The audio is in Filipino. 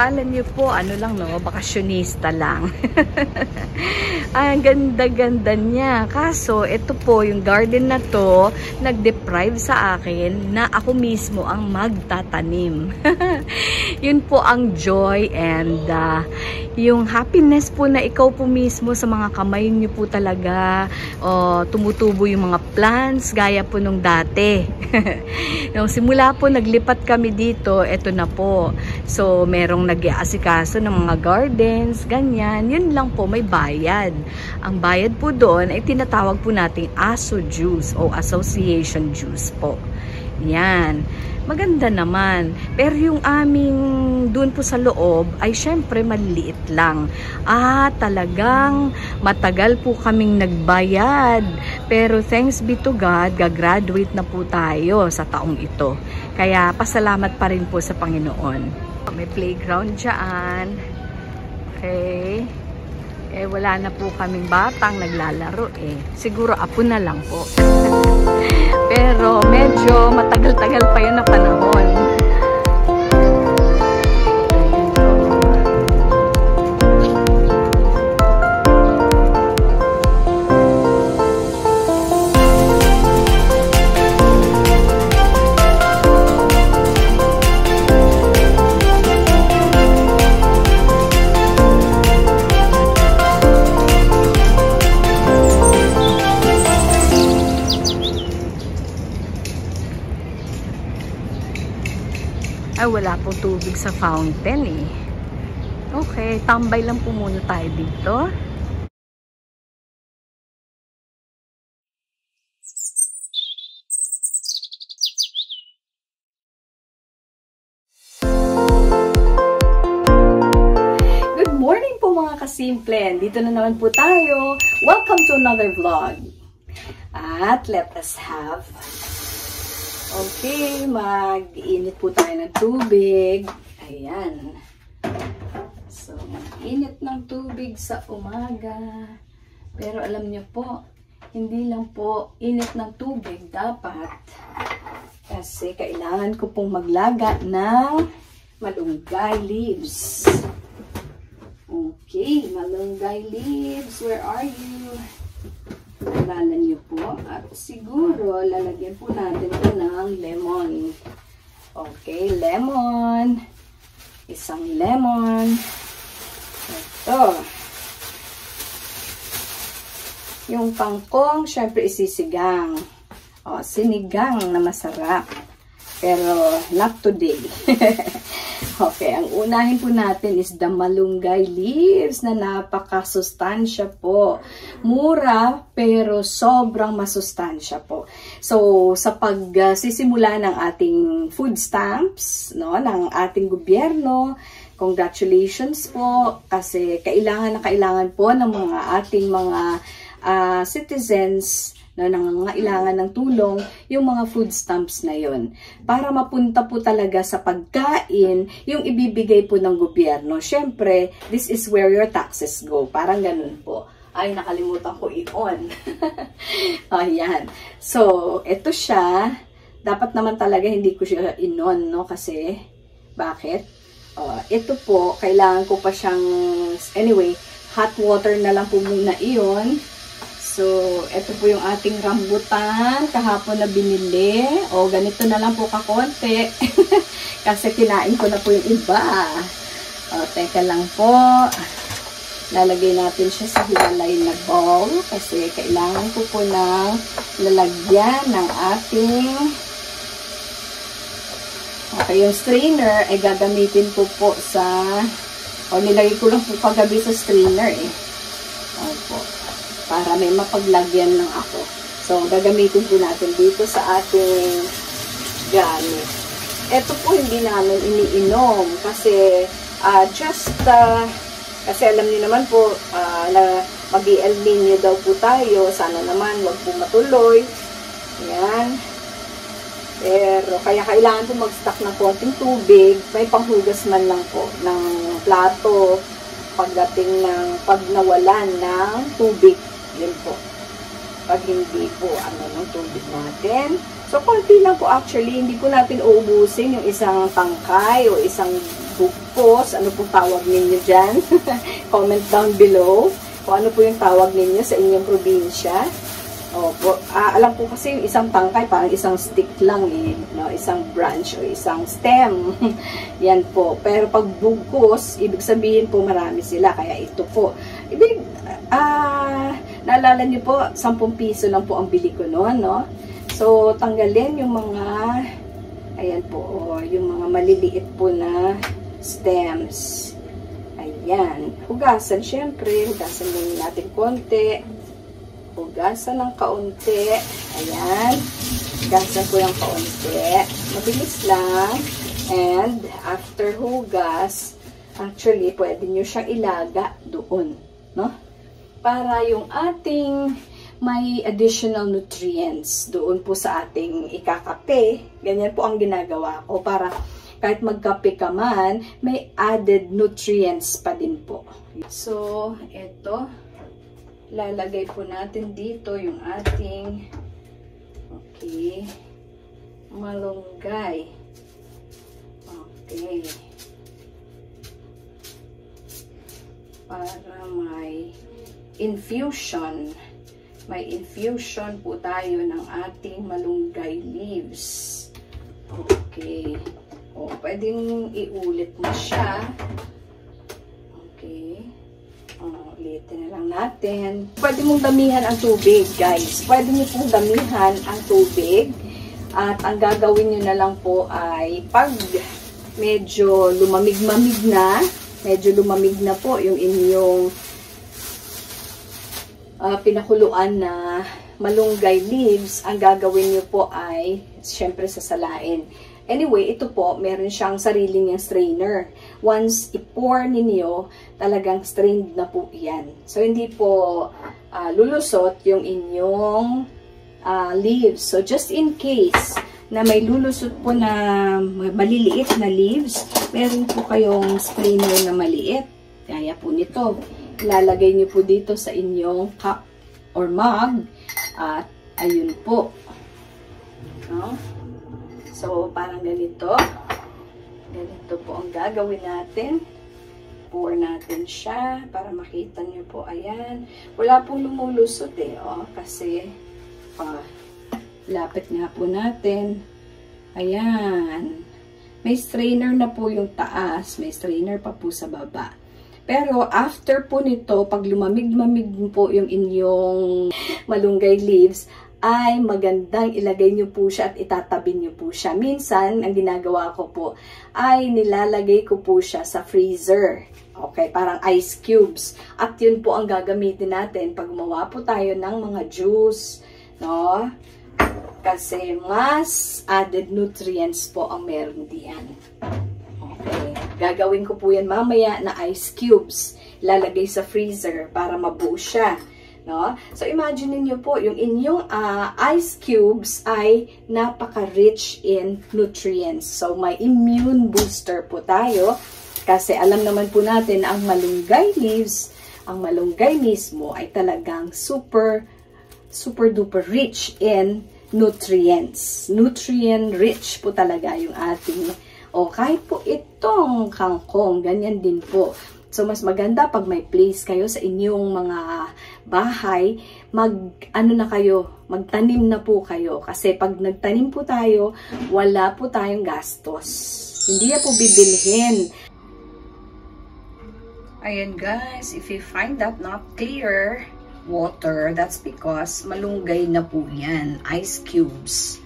akala niyo po, ano lang no, bakasyonista lang. Ay, ang ganda-ganda niya. Kaso, ito po, yung garden na to, nag-deprive sa akin na ako mismo ang magtatanim. Yun po ang joy and yung happiness po na ikaw po mismo sa mga kamay niyo po talaga tumutubo yung mga plants gaya po nung dati. Nung simula po naglipat kami dito, eto na po. So merong nag-iasikaso ng mga gardens, ganyan. Yun lang po, may bayad. Ang bayad po doon ay tinatawag po nating ASO juice o association juice po. Yan. Maganda naman. Pero yung aming dun po sa loob ay syempre maliit lang. Talagang matagal po kaming nagbayad. Pero thanks be to God, gagraduate na po tayo sa taong ito. Kaya pasalamat pa rin po sa Panginoon. May playground dyan. Okay. Wala na po kaming batang naglalaro Siguro apo na lang po. Pero medyo matagal-tagal pa yun na panahon. Wala pong tubig sa fountain Okay, tambay lang po muna tayo dito. Good morning po mga kasimple. Dito na naman po tayo. Welcome to another vlog. At let us have mag-init po tayo ng tubig. Ayan. So, mag-init ng tubig sa umaga. Pero alam niyo po, hindi lang po init ng tubig dapat. Kasi kailangan ko pong maglaga ng malunggay leaves. Okay, malunggay leaves. Where are you? Alala niyo po. At siguro, lalagyan po natin ito ng lemon. Okay, lemon. Isang lemon. Ito. Yung kangkong, syempre isisigang. Sinigang na masarap. Pero, not today. Okay, ang unahin po natin is the malunggay leaves na napakasustansya po. Mura, pero sobrang masustansya po. So, sa pagsisimula ng ating food stamps, ng ating gobyerno, congratulations po. Kasi kailangan na kailangan po ng mga ating mga citizens na nangangailangan ng tulong, yung mga food stamps na yon. Para mapunta po talaga sa pagkain, yung ibibigay po ng gobyerno. Siyempre, this is where your taxes go. Parang ganun po. Ay, nakalimutan ko i-on. Ayan. So, ito siya. Dapat naman talaga hindi ko siya in-on, Kasi, bakit? Ito po, kailangan ko pa siyang, anyway, hot water na lang po muna iyon. So, ito po yung ating rambutan. Kahapon na binili. Ganito na lang po kakonti. Kasi kinain ko na po yung iba. Teka lang po. Lalagay natin siya sa hiwalay na bowl. Kasi kailangan ko po ng lalagyan ng ating yung strainer ay gagamitin ko po sa nilagay ko lang po kagabi sa strainer Opo. Para may mapaglagyan ng ako. So, gagamitin po natin dito sa ating gamit. Ito po hindi namin iniinom kasi kasi alam niyo naman po na mag-El Niño daw po tayo. Sana naman wag po matuloy. Yan. Pero kaya kailangan po mag-stock ng konting tubig. May panghugas man lang po ng plato pagdating ng pag nawalan ng tubig. Yun po. Pag hindi po, ng tubig natin. So, konti lang po actually. Hindi po natin uubusin yung isang tangkay o isang Tapos, ano po tawag ninyo dyan? Comment down below kung ano po yung tawag ninyo sa inyong probinsya. Opo. Alam po kasi yung isang tangkay, parang isang stick lang eh. No? Isang branch o isang stem. Yan po. Pero pag bugos, ibig sabihin po marami sila. Kaya ito po. Naalala niyo po, 10 piso lang po ang bili ko noon, no? So, tanggalin yung mga, ayan po, yung mga maliliit po na stems. Ayan. Hugasan, syempre. Hugasan din natin konti. Hugasan ng kaunti. Ayan. Hugasan ko yung kaunti. Mabilis lang. And, after hugas, actually, pwede nyo siyang ilaga doon. No? Para yung ating may additional nutrients doon po sa ating ikakape. Ganyan po ang ginagawa ko. Para kahit magkape ka man, may added nutrients pa din po. So, ito. Lalagay po natin dito yung ating malunggay. Okay. Para may infusion. May infusion po tayo ng ating malunggay leaves. Okay. O, pwedeng iulit mo siya. Okay. Ulitin na lang natin. Pwede mong damihan ang tubig, guys. Pwede nyo pong damihan ang tubig. At ang gagawin nyo na lang po ay pag medyo lumamig na po yung inyong pinakuluan na malunggay leaves, ang gagawin nyo po ay syempre sasalain. Anyway, ito po, meron siyang sariling yung strainer. Once i-pour ninyo, talagang strained na po yan. So, hindi po lulusot yung inyong leaves. So, just in case na may lulusot po na maliliit na leaves, meron po kayong strainer na maliit. Kaya po nito, ilalagay nyo po dito sa inyong cup or mug. At ayun po. No? So, parang ganito. Ganito po ang gagawin natin. Pour natin siya para makita nyo po. Ayan. Wala pong lumulusot eh. Oh, kasi, lapit nga po natin. Ayan. May strainer na po yung taas. May strainer pa po sa baba. Pero, after po nito, pag lumamig-mamig po yung inyong malunggay leaves, ay magandang ilagay nyo po siya at itatabi nyo po siya. Minsan, ang ginagawa ko po, ay nilalagay ko po siya sa freezer. Okay, parang ice cubes. At yun po ang gagamitin natin pag gumawa po tayo ng mga juice, no? Kasi mas added nutrients po ang meron diyan. Okay, gagawin ko po yan mamaya na ice cubes. Ilalagay sa freezer para mabuo siya. No? So, imagine niyo po, yung inyong ice cubes ay napaka-rich in nutrients. So, may immune booster po tayo. Kasi alam naman po natin na ang malunggay leaves, ang malunggay mismo ay talagang super duper rich in nutrients. Nutrient rich po talaga yung ating, kahit po itong kangkong, ganyan din po. So, mas maganda pag may place kayo sa inyong mga bahay, magtanim na po kayo. Kasi pag nagtanim po tayo, wala po tayong gastos. Hindi na po bibilhin. Ayan guys, if you find that not clear water, that's because malunggay na po yan. Ice cubes.